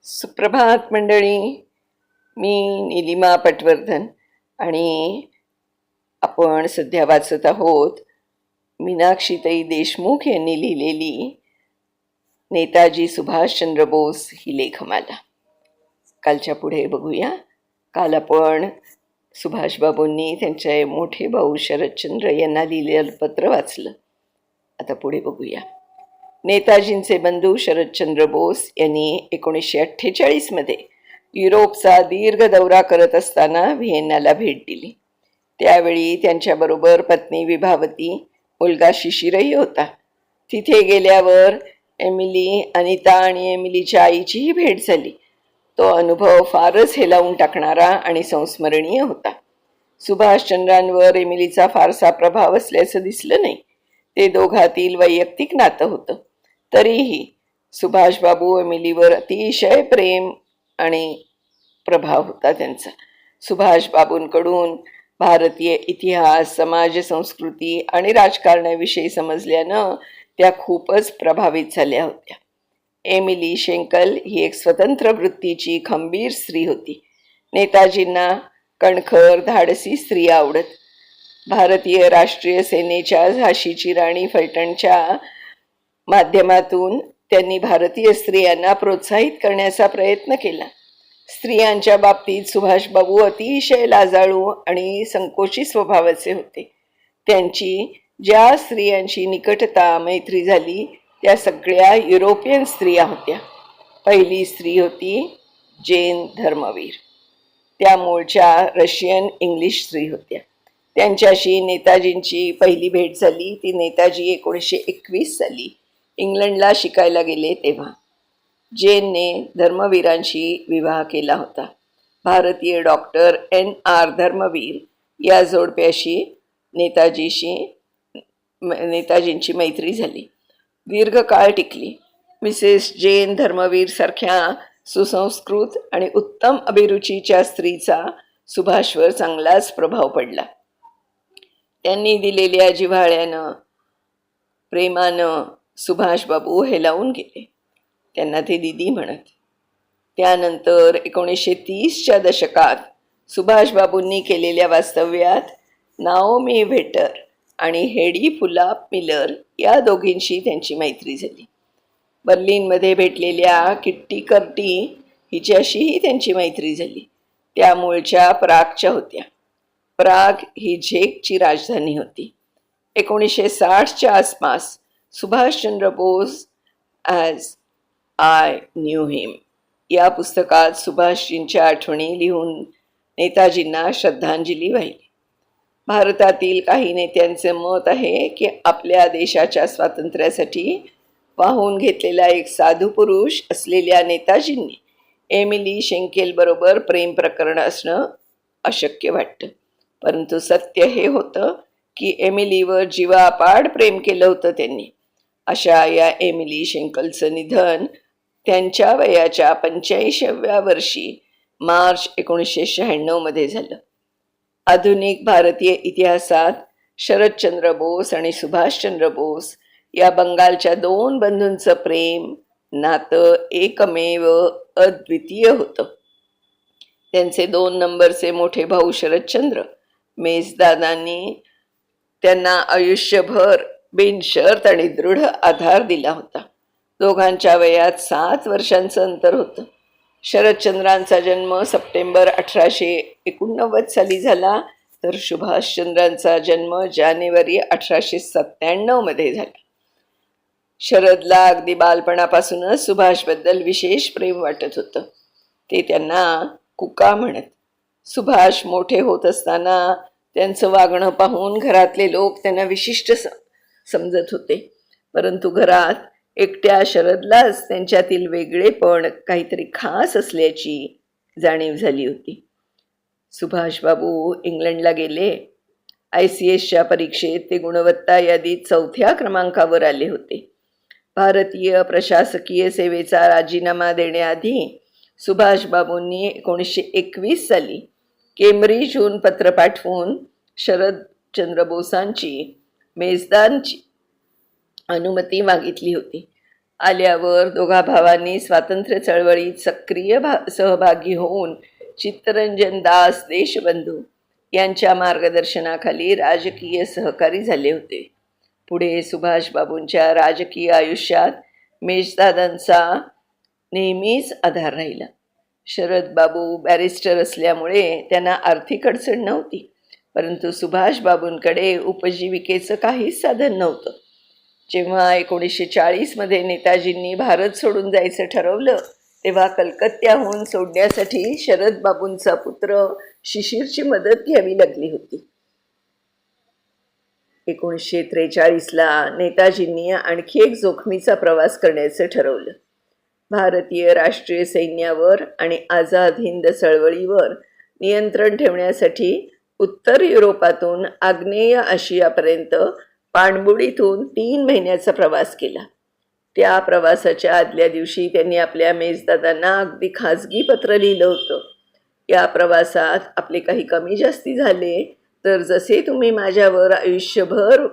सुप्रभात मंडळी. मी निलिमा पटवर्धन आणि आपण सध्या वाचत आहोत मीनाक्षीताई देशमुख यांनी लिहिलेली नेताजी सुभाषचंद्र बोस ही लेखमाला. कालच्या पुढे बघूया. काल आपण सुभाषबाबूंनी त्यांचे मोठे भाऊ शरदचंद्र यांना लिहिलेलं पत्र वाचलं. आता पुढे बघूया. नेताजींचे बंधू शरदचंद्र बोस यांनी 1948 युरोपचा दीर्घ दौरा करत असताना व्हिएन्नाला भेट दिली. त्यावेळी त्यांच्याबरोबर पत्नी विभावती, मुलगा शिशिरही होता. तिथे गेल्यावर एमिली, अनिता आणि एमिलीच्या आईचीही भेट झाली. तो अनुभव फारच हेलावून टाकणारा आणि संस्मरणीय होता. सुभाषचंद्रांवर एमिलीचा फारसा प्रभाव असल्याचं दिसलं नाही. ते दोघातील वैयक्तिक नातं होतं. तरीही सुभाषबाबू एमिलीवर अतिशय प्रेम आणि प्रभाव होता त्यांचा. सुभाषबाबूंकडून भारतीय इतिहास, समाज, संस्कृती आणि राजकारणाविषयी समजल्यानं त्या खूपच प्रभावित झाल्या होत्या. एमिली शेंकल ही एक स्वतंत्र वृत्तीची खंबीर स्त्री होती. नेताजींना कणखर, धाडसी स्त्री आवडत. भारतीय राष्ट्रीय सेनेच्या झाशीची राणी फलटणच्या माध्यमातून त्यांनी भारतीय स्त्रियांना प्रोत्साहित करण्याचा प्रयत्न केला. स्त्रियांच्या बाबतीत सुभाषबाबू अतिशय लाजाळू आणि संकोची स्वभावाचे होते. त्यांची ज्या स्त्रियांची निकटता, मैत्री झाली त्या सगळ्या युरोपियन स्त्रिया होत्या. पहिली स्त्री होती जेन धर्मवीर. त्या मूळच्या रशियन इंग्लिश स्त्री होत्या. त्यांच्याशी नेताजींची पहिली भेट झाली ती नेताजी 1921 साली इंग्लंडला शिकायला गेले तेव्हा. जेनने धर्मवीरांशी विवाह केला होता. भारतीय डॉक्टर NR धर्मवीर या जोडप्याशी नेताजींची मैत्री झाली. दीर्घकाळ टिकली. मिसेस जेन धर्मवीर सारख्या सुसंस्कृत आणि उत्तम अभिरुचीच्या स्त्रीचा सुभाषवर चांगलाच प्रभाव पडला. त्यांनी दिलेल्या जिव्हाळ्यानं, प्रेमानं सुभाषबाबू हेलावून गेले. त्यांना ते दीदी म्हणत. त्यानंतर 1930च्या दशकात सुभाषबाबूंनी केलेल्या वास्तव्यात नाओमी व्हेटर आणि हेडी फुलाप मिलर या दोघींशी त्यांची मैत्री झाली. बर्लिनमध्ये भेटलेल्या किट्टी कर्टी हिच्याशीही त्यांची मैत्री झाली. त्या मूळच्या प्रागच्या होत्या. प्राग ही झेकची राजधानी होती. 1960च्या आसपास Subhashchandra Bose as I knew him या पुस्तकात सुभाषजींच्या आठवणी लिहून नेताजींना श्रद्धांजली वाहिली. भारतातील काही नेत्यांचे मत आहे की आपल्या देशाच्या स्वातंत्र्यासाठी वाहून घेतलेला एक साधू पुरुष असलेल्या नेताजींनी एमिली शेंकेलबरोबर प्रेम प्रकरण असणं अशक्य वाटतं. परंतु सत्य हे होतं की एमिलीवर जीवापाड प्रेम केलं होतं त्यांनी. अशा या एमिली शेंकलचं निधन त्यांच्या वयाच्या 85व्या वर्षी मार्च 1996 झालं. आधुनिक भारतीय इतिहासात शरदचंद्र बोस आणि सुभाषचंद्र बोस या बंगालच्या दोन बंधूंचं प्रेम नातं एकमेव अद्वितीय होतं. त्यांचे 2 नंबरचे मोठे भाऊ शरदचंद्र मेजदादांनी त्यांना आयुष्यभर बिनशर्त आणि दृढ आधार दिला होता. दोघांच्या वयात 7 वर्षांचं अंतर होतं. शरदचंद्रांचा जन्म सप्टेंबर 1889 साली झाला, तर सुभाषचंद्रांचा जन्म जानेवारी 1897 झाला. शरदला अगदी बालपणापासूनच सुभाषबद्दल विशेष प्रेम वाटत होतं. ते त्यांना कुका म्हणत. सुभाष मोठे होत असताना त्यांचं वागणं पाहून घरातले लोक त्यांना विशिष्ट समजत होते. परंतु घरात एकट्या शरदलाच त्यांच्यातील वेगळेपण, काहीतरी खास असल्याची जाणीव झाली होती. सुभाषबाबू इंग्लंडला गेले. ICSच्या परीक्षेत ते गुणवत्ता यादीत 4थ्या क्रमांकावर आले होते. भारतीय प्रशासकीय सेवेचा राजीनामा देण्याआधी सुभाषबाबूंनी 1921 साली केम्ब्रिजहून पत्र पाठवून शरदचंद्र बोसांची मेजदानची अनुमती मागितली होती. आल्यावर दोघा भावांनी स्वातंत्र्य चळवळीत सक्रिय सहभागी होऊन चित्तरंजन दास देशबंधू यांच्या मार्गदर्शनाखाली राजकीय सहकारी झाले होते. पुढे सुभाषबाबूंच्या राजकीय आयुष्यात मेजदादांचा नेहमीच आधार राहिला. शरदबाबू बॅरिस्टर असल्यामुळे त्यांना आर्थिक अडचण नव्हती, परंतु सुभाषबाबूंकडे उपजीविकेचं काहीच साधन नव्हतं. जेव्हा 1940मध्ये नेताजींनी भारत सोडून जायचं ठरवलं, तेव्हा कलकत्त्याहून सोडण्यासाठी शरदबाबूंचा पुत्र शिशिरची मदत घ्यावी लागली होती. 1943ला नेताजींनी आणखी एक जोखमीचा प्रवास करण्याचं ठरवलं. भारतीय राष्ट्रीय सैन्यावर आणि आझाद हिंद चळवळीवर नियंत्रण ठेवण्यासाठी उत्तर युरोपातून आग्नेय आशियापर्यंत पाणबुडीतून 3 महिन्याचा प्रवास केला. त्या प्रवासाच्या आदल्या दिवशी त्यांनी आपल्या मेजदादांना अगदी खाजगी पत्र लिहिलं होतं. या प्रवासात आपले काही कमी जास्ती झाले तर जसे तुम्ही माझ्यावर आयुष्यभर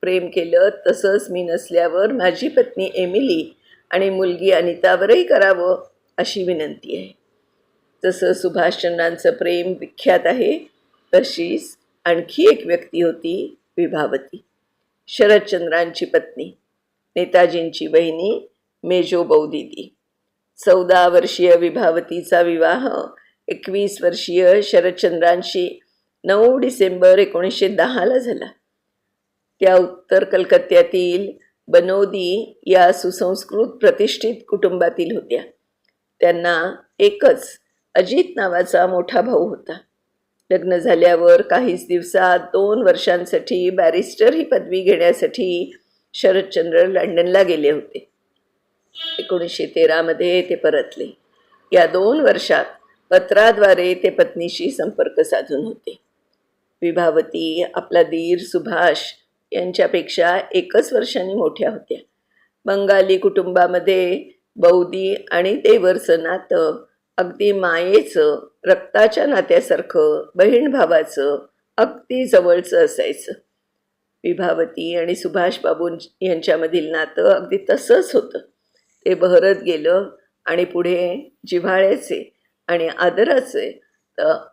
प्रेम केलं तसंच मी नसल्यावर माझी पत्नी एमिली आणि मुलगी अनितावरही करावं अशी विनंती आहे. जसं सुभाषचंद्रांचं प्रेम विख्यात आहे, तशीच आणखी एक व्यक्ती होती, विभावती, शरदचंद्रांची पत्नी, नेताजींची बहिणी मेजोबाऊ दीदी. 14 वर्षीय विभावतीचा विवाह 21 वर्षीय शरदचंद्रांशी 9 डिसेंबर 1910ला झाला. त्या उत्तर कलकत्त्यातील बनोदी या सुसंस्कृत प्रतिष्ठित कुटुंबातील होत्या. त्यांना एकच अजित नावाचा मोठा भाऊ होता. लग्न झाल्यावर काहीच दिवसात 2 वर्षांसाठी बॅरिस्टर ही पदवी घेण्यासाठी शरदचंद्र लंडनला गेले होते. 1913मध्ये ते परतले. या 2 वर्षात पत्राद्वारे ते पत्नीशी संपर्क साधून होते. विभावती आपला दीर सुभाष यांच्यापेक्षा 1 वर्षांनी मोठ्या होत्या. बंगाली कुटुंबामध्ये बौदी आणि देवरचं नातं अगदी मायेचं, रक्ताच्या नात्यासारखं, बहीण भावाचं, अगदी जवळचं असायचं. विभावती आणि सुभाषबाबू यांच्यामधील नातं अगदी तसंच होतं. ते बहरत गेलं आणि पुढे जिव्हाळ्याचे आणि आदराचे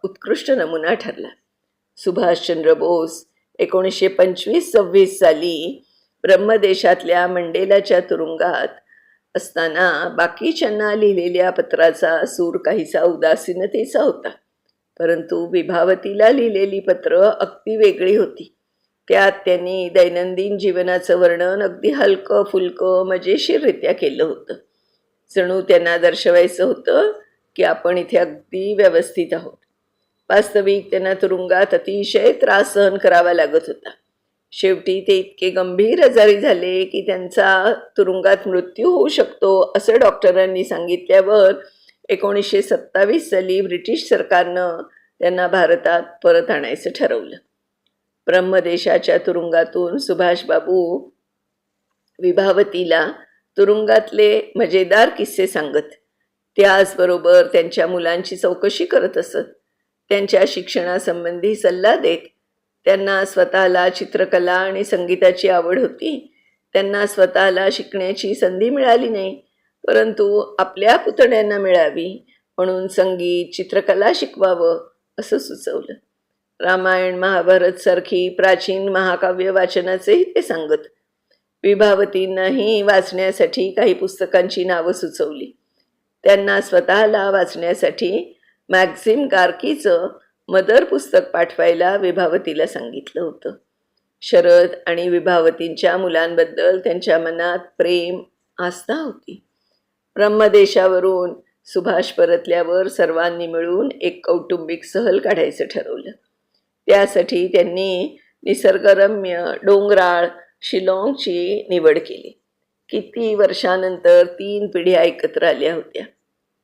उत्कृष्ट नमुना ठरला. सुभाषचंद्र बोस 1925-26 साली ब्रह्मदेशातल्या मंडेलाच्या तुरुंगात असताना बाकीच्यांना लिहिलेल्या पत्राचा सूर काहीसा उदासीनतेचा होता, परंतु विभावतीला लिहिलेली पत्र अगदी वेगळी होती. त्यात त्यांनी दैनंदिन जीवनाचं वर्णन अगदी हलकं फुलकं मजेशीररित्या केलं होतं. जणू त्यांना दर्शवायचं होतं की आपण इथे अगदी व्यवस्थित आहोत. वास्तविक त्यांना तुरुंगात अतिशय त्रास सहन करावा लागत होता. शेवटी ते इतके गंभीर आजारी झाले की त्यांचा तुरुंगात मृत्यू होऊ शकतो असं डॉक्टरांनी सांगितल्यावर 1927 साली ब्रिटिश सरकारनं त्यांना भारतात परत आणायचं ठरवलं. ब्रह्मदेशाच्या तुरुंगातून सुभाषबाबू विभावतीला तुरुंगातले मजेदार किस्से सांगत. त्याचबरोबर त्यांच्या मुलांची चौकशी करत असत. त्यांच्या शिक्षणासंबंधी सल्ला देत. त्यांना स्वतःला चित्रकला आणि संगीताची आवड होती. त्यांना स्वतःला शिकण्याची संधी मिळाली नाही, परंतु आपल्या पुतण्यांना मिळावी म्हणून संगीत, चित्रकला शिकवावं असं सुचवलं. रामायण, महाभारत सारखी प्राचीन महाकाव्य वाचनाचेही ते सांगत. विभावतींनाही वाचण्यासाठी काही पुस्तकांची नावं सुचवली. त्यांना स्वतःला वाचण्यासाठी मॅक्झिम गार्कीचं मदर पुस्तक पाठवायला विभावतीला सांगितलं होतं. शरद आणि विभावतींच्या मुलांबद्दल त्यांच्या मनात प्रेम, आस्था होती. ब्रह्मदेशावरून सुभाष परतल्यावर सर्वांनी मिळून एक कौटुंबिक सहल काढायचं ठरवलं. त्यासाठी त्यांनी निसर्गरम्य डोंगराळ शिलाँगची निवड केली. किती वर्षानंतर 3 पिढ्या एकत्र आल्या होत्या.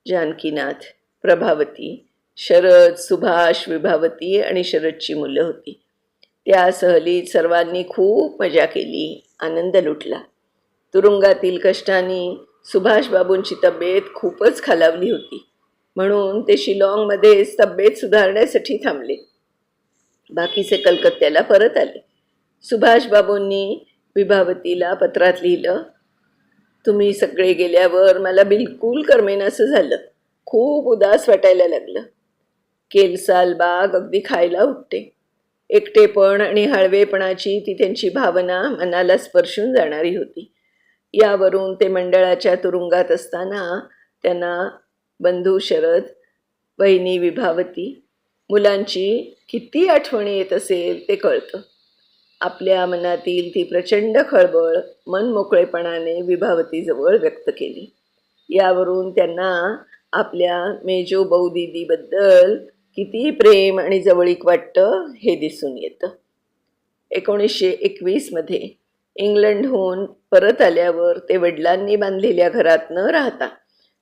जानकीनाथ, प्रभावती, शरद, सुभाष, विभावती आणि शरदची मुलं होती. त्या सहलीत सर्वांनी खूप मजा केली, आनंद लुटला. तुरुंगातील कष्टांनी सुभाषबाबूंची तब्येत खूपच खालावली होती, म्हणून ते शिलाँगमध्येच तब्येत सुधारण्यासाठी थांबले. बाकीचे कलकत्त्याला परत आले. सुभाषबाबूंनी विभावतीला पत्रात लिहिलं, तुम्ही सगळे गेल्यावर मला बिलकुल करमेनासं झालं. खूप उदास वाटायला लागलं. केलसाल बाग अगदी खायला उठते. एकटेपण आणि हळवेपणाची ती त्यांची भावना मनाला स्पर्शून जाणारी होती. यावरून ते मंडळाच्या तुरुंगात असताना त्यांना बंधू शरद, वहिनी विभावती, मुलांची किती आठवणी येत असेल ते कळतं. आपल्या मनातील ती प्रचंड खळबळ मनमोकळेपणाने विभावतीजवळ व्यक्त केली. यावरून त्यांना आपल्या मेजो दीदीबद्दल किती प्रेम आणि जवळीक वाटतं हे दिसून येतं. 1921 इंग्लंडहून परत आल्यावर ते वडिलांनी बांधलेल्या घरात न राहता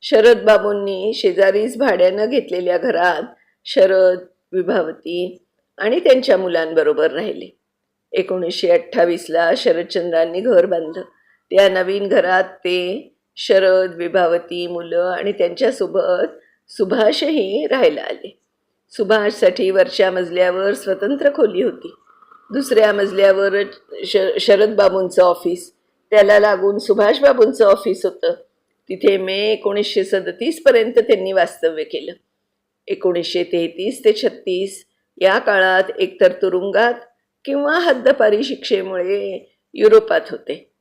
शरद बाबूंनी शेजारीच भाड्यानं घेतलेल्या घरात शरद, विभावती आणि त्यांच्या मुलांबरोबर राहिले. 1928 शरदचंद्रांनी घर बांधलं. त्या नवीन घरात ते शरद, विभावती, मुलं आणि त्यांच्यासोबत सुभाषही राहायला आले. सुभाषसाठी वरच्या मजल्यावर स्वतंत्र खोली होती. दुसऱ्या मजल्यावर शरद बाबूंचं ऑफिस, त्याला लागून सुभाष बाबूंचं ऑफिस होतं. तिथे मे 1937 त्यांनी वास्तव्य केलं. 1933 ते 36 या काळात एकतर तुरुंगात किंवा हद्दपारी शिक्षेमुळे युरोपात होते.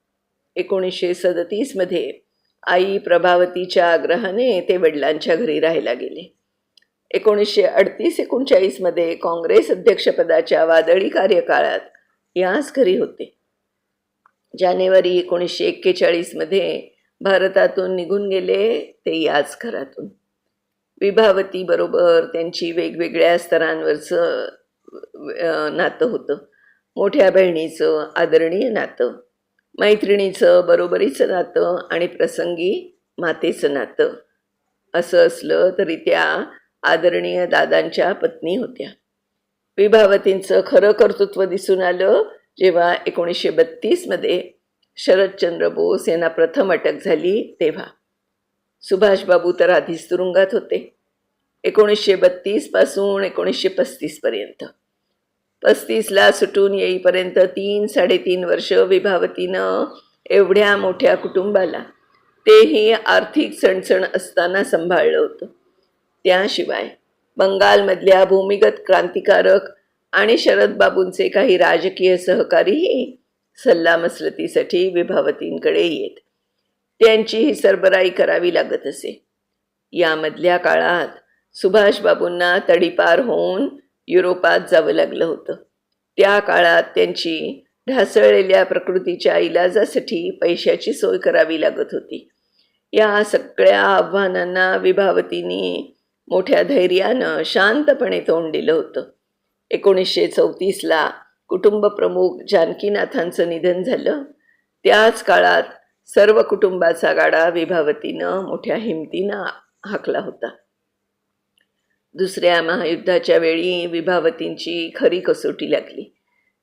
1937 आई प्रभावतीच्या आग्रहाने ते वडिलांच्या घरी राहायला गेले. 1938-39 काँग्रेस अध्यक्षपदाच्या वादळी कार्यकाळात याच घरी होते. जानेवारी 1941 भारतातून निघून गेले ते याच घरातून. विभावती बरोबर त्यांची वेगवेगळ्या स्तरांवरचं नातं होतं. मोठ्या बहिणीचं आदरणीय नातं, मैत्रिणीचं बरोबरीचं नातं आणि प्रसंगी मातेचं नातं. असं असलं तरी त्या आदरणीय दादांच्या पत्नी होत्या. विभावतींचं खरं कर्तृत्व दिसून आलं जेव्हा 1932 शरदचंद्र बोस यांना प्रथम अटक झाली तेव्हा. सुभाषबाबू तर आधीच तुरुंगात होते. 1932 पासून 1935 35ला सुटून येईपर्यंत 3-3.5 वर्ष विभावतीनं एवढ्या मोठ्या कुटुंबाला, तेही आर्थिक चणचण असताना सांभाळलं होतं. त्याशिवाय बंगालमधल्या भूमिगत क्रांतिकारक आणि शरदबाबूंचे काही राजकीय सहकारीही सल्लामसलतीसाठी विभावतींकडे येत. त्यांचीही सरबराई करावी लागत असे. यामधल्या काळात सुभाषबाबूंना तडीपार होऊन युरोपात जावं लागलं होतं. त्या काळात त्यांची ढासळलेल्या प्रकृतीच्या इलाजासाठी पैशाची सोय करावी लागत होती. या सगळ्या आव्हानांना विभावतींनी मोठ्या धैर्यानं शांतपणे तोंड दिलं होतं. 1934 कुटुंब प्रमुख जानकीनाथांचं निधन झालं. त्याच काळात सर्व कुटुंबाचा गाडा विभावतीनं मोठ्या हिमतीनं हाकला होता. दुसऱ्या महायुद्धाच्या वेळी विभावतींची खरी कसोटी लागली.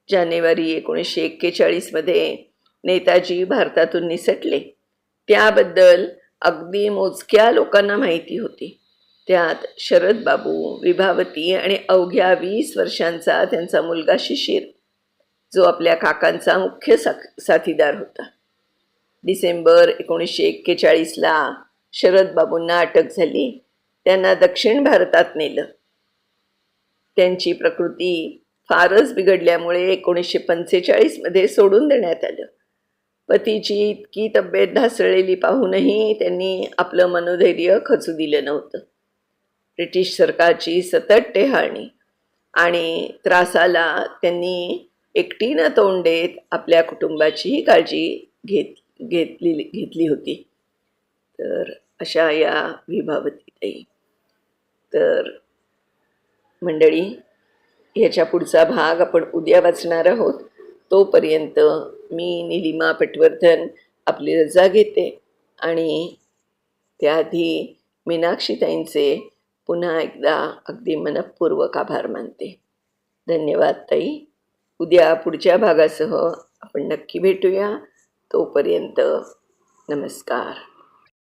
जानेवारी 1941 नेताजी भारतातून निसटले. त्याबद्दल अगदी मोजक्या लोकांना माहिती होती. त्यात शरद बाबू, विभावती आणि अवघ्या 20 वर्षांचा त्यांचा मुलगा शिशिर, जो आपल्या काकांचा मुख्य साथीदार होता. डिसेंबर 1941 शरद बाबूंना अटक झाली. त्यांना दक्षिण भारतात नेलं. त्यांची प्रकृती फारच बिघडल्यामुळे 1945 सोडून देण्यात आलं. पतीची इतकी तब्येत ढासळलेली पाहूनही त्यांनी आपलं मनोधैर्य खचू दिलं नव्हतं. ब्रिटिश सरकारची सतत टेहाळणी आणि त्रासाला त्यांनी एकटीनं तोंड देत आपल्या कुटुंबाचीही काळजी घेतली होती. तर अशा या विभावतीताई. तर मंडळी, ह्याच्या पुढचा भाग आपण उद्या वाचणार आहोत. तोपर्यंत मी निलिमा पटवर्धन आपली रजा घेते आणि त्याआधी मीनाक्षीताईंचे पुन्हा एकदा अगदी मनःपूर्वक आभार मानते. धन्यवाद ताई. उद्या पुढच्या भागासह आपण नक्की भेटूया. तोपर्यंत नमस्कार.